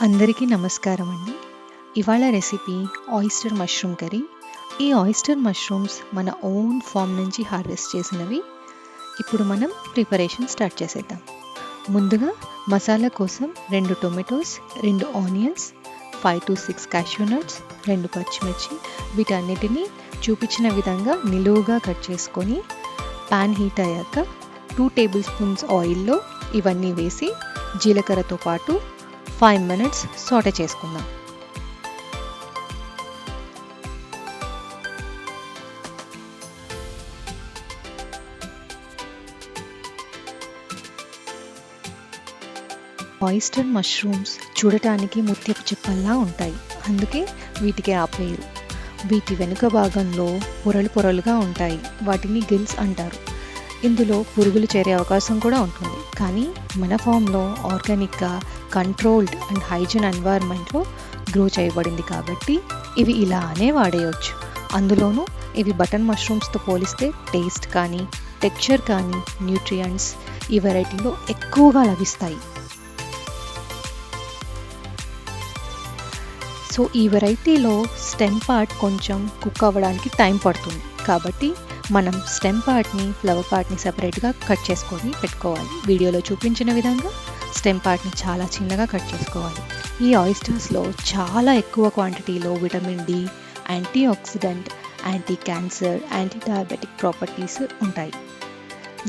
అందరికీ నమస్కారం అండి. ఇవాళ రెసిపీ ఆయిస్టర్ మష్రూమ్ కర్రీ. ఈ ఆయిస్టర్ మష్రూమ్స్ మన ఓన్ ఫామ్ నుంచి హార్వెస్ట్ చేసినవి. ఇప్పుడు మనం ప్రిపరేషన్ స్టార్ట్ చేసేద్దాం. ముందుగా మసాలా కోసం 2 tomatoes, 2 onions, 5 to 6 cashew nuts, 2 పచ్చిమిర్చి, వీటన్నిటిని చూపించిన విధంగా నిలువుగా కట్ చేసుకొని పాన్ హీట్ అయ్యాక 2 టేబుల్ స్పూన్స్ ఆయిల్లో ఇవన్నీ వేసి జీలకర్రతో పాటు 5 minutes సాటే చేసుకుందాం. ఆయిస్టర్ మష్రూమ్స్ చూడటానికి ముత్యపు చిప్పల్లా ఉంటాయి, అందుకే వీటికి ఆ పేరు. వీటి వెనుక భాగంలో పొరలు పొరలుగా ఉంటాయి, వాటిని గిల్స్ అంటారు. ఇందులో పురుగులు చేరే అవకాశం కూడా ఉంటుంది, కానీ మన ఫామ్లో ఆర్గానిక్గా కంట్రోల్డ్ అండ్ హైజీన్ ఎన్వైర్న్మెంట్లో గ్రో చేయబడింది కాబట్టి ఇవి ఇలానే వాడేయచ్చు. అందులోనూ ఇవి బటన్ మష్రూమ్స్తో పోలిస్తే టేస్ట్ కానీ టెక్స్చర్ కానీ న్యూట్రియంట్స్ ఈ వెరైటీలో ఎక్కువగా లభిస్తాయి. సో ఈ వెరైటీలో స్టెమ్ పార్ట్ కొంచెం కుక్ అవ్వడానికి టైం పడుతుంది, కాబట్టి మనం స్టెమ్ పార్ట్ని ఫ్లవర్ పార్ట్ని సెపరేట్గా కట్ చేసుకొని పెట్టుకోవాలి. వీడియోలో చూపించిన విధంగా స్టెమ్ పార్ట్ని చాలా చిన్నగా కట్ చేసుకోవాలి. ఈ ఆయిస్టర్స్లో చాలా ఎక్కువ క్వాంటిటీలో vitamin D, anti oxidant, anti cancer, anti diabetic properties ఉంటాయి.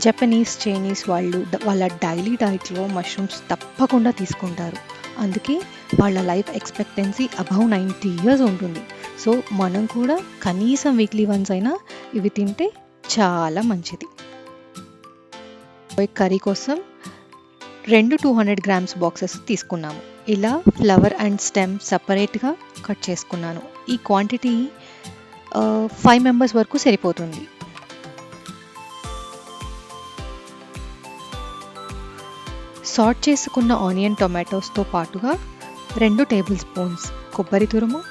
జపనీస్, చైనీస్ వాళ్ళు వాళ్ళ డైలీ డైట్లో మష్రూమ్స్ తప్పకుండా తీసుకుంటారు, అందుకే వాళ్ళ లైఫ్ ఎక్స్పెక్టెన్సీ అబౌవ్ 90 years ఉంటుంది. సో మనం కూడా కనీసం వీక్లీ వన్స్ అయినా ఇవి తింటే చాలా మంచిది. కర్రీ కోసం 2 200 grams బాక్సెస్ తీసుకున్నాము. ఇలా ఫ్లవర్ అండ్ స్టెమ్ సపరేట్గా కట్ చేసుకున్నాను. ఈ క్వాంటిటీ 5 members వరకు సరిపోతుంది. సార్ట్ చేసుకున్న ఆనియన్, టొమాటోస్తో పాటుగా 2 టేబుల్ స్పూన్స్ కొబ్బరి తురుము,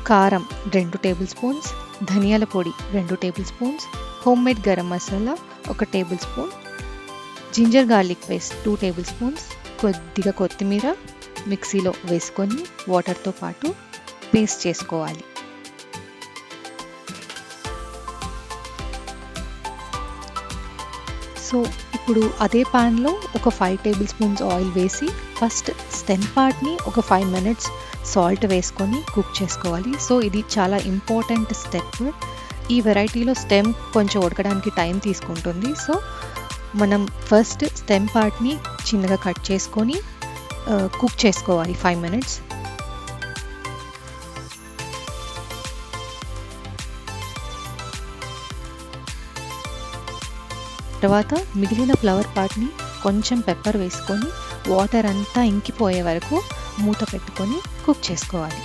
కారం 2 టేబుల్ స్పూన్స్, ధనియాల పొడి 2 table spoons, homemade garam masala 1 table spoon, ginger garlic paste 2 table spoons, కొద్దిగా కొత్తిమీర మిక్సీలో వేసుకొని వాటర్తో పాటు పేస్ట్ చేసుకోవాలి. సో ఇప్పుడు అదే ప్యాన్లో ఒక 5 టేబుల్ స్పూన్స్ ఆయిల్ వేసి ఫస్ట్ స్టెమ్ పార్ట్ని ఒక 5 minutes సాల్ట్ వేసుకొని కుక్ చేసుకోవాలి. సో ఇది చాలా ఇంపార్టెంట్ స్టెప్. ఈ వెరైటీలో స్టెమ్ కొంచెం ఉడకడానికి టైం తీసుకుంటుంది. సో మనం ఫస్ట్ స్టెమ్ పార్ట్ని చిన్నగా కట్ చేసుకొని కుక్ చేసుకోవాలి 5 minutes. తర్వాత మిగిలిన ఫ్లవర్ పార్ట్ని కొంచెం పెప్పర్ వేసుకొని వాటర్ అంతా ఇంకిపోయే వరకు మూత పెట్టుకొని కుక్ చేసుకోవాలి.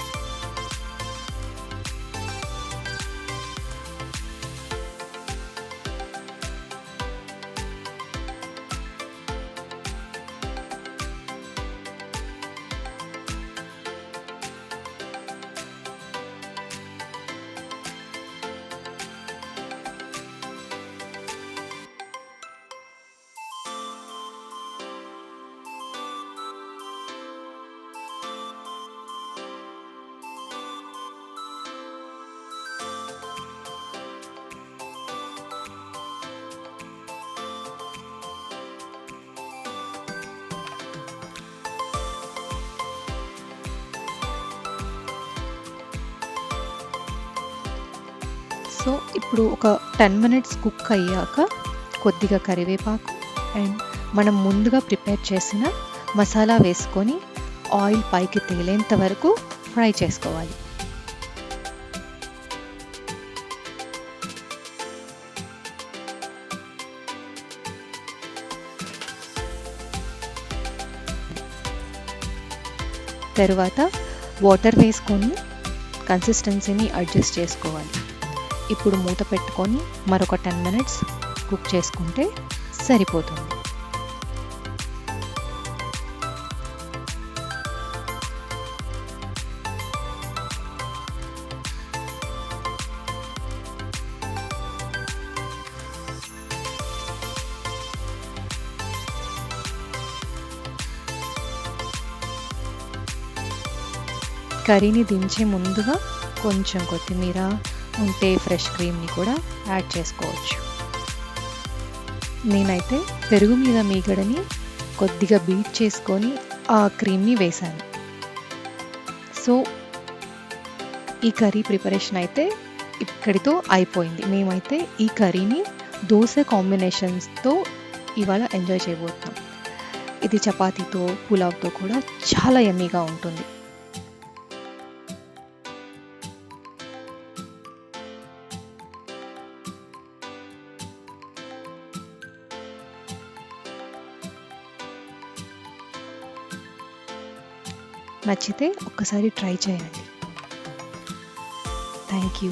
సో ఇప్పుడు ఒక 10 minutes కుక్ అయ్యాక కొద్దిగా కరివేపాకు అండ్ మనం ముందుగా ప్రిపేర్ చేసిన మసాలా వేసుకొని ఆయిల్ పైకి తేలేంత వరకు ఫ్రై చేసుకోవాలి. తరువాత వాటర్ వేసుకొని కన్సిస్టెన్సీని అడ్జస్ట్ చేసుకోవాలి. ఇప్పుడు మూత పెట్టుకొని మరొక 10 minutes కుక్ చేసుకుంటే సరిపోతుంది. కర్రీని దించే ముందుగా కొంచెం కొత్తిమీర ఉంటే ఫ్రెష్ క్రీమ్ని కూడా యాడ్ చేసుకోవచ్చు. నేనైతే పెరుగు మీద మీగడని కొద్దిగా బీట్ చేసుకొని ఆ క్రీమ్ని వేశాను. సో ఈ కర్రీ ప్రిపరేషన్ అయితే ఇక్కడితో అయిపోయింది. మేమైతే ఈ కర్రీని దోస కాంబినేషన్స్తో ఇవాళ ఎంజాయ్ చేయబోతున్నాం. ఇది చపాతీతో పులావ్తో కూడా చాలా యమ్మీగా ఉంటుంది. నచ్చితే ఒక్కసారి ట్రై చేయండి. Thank you.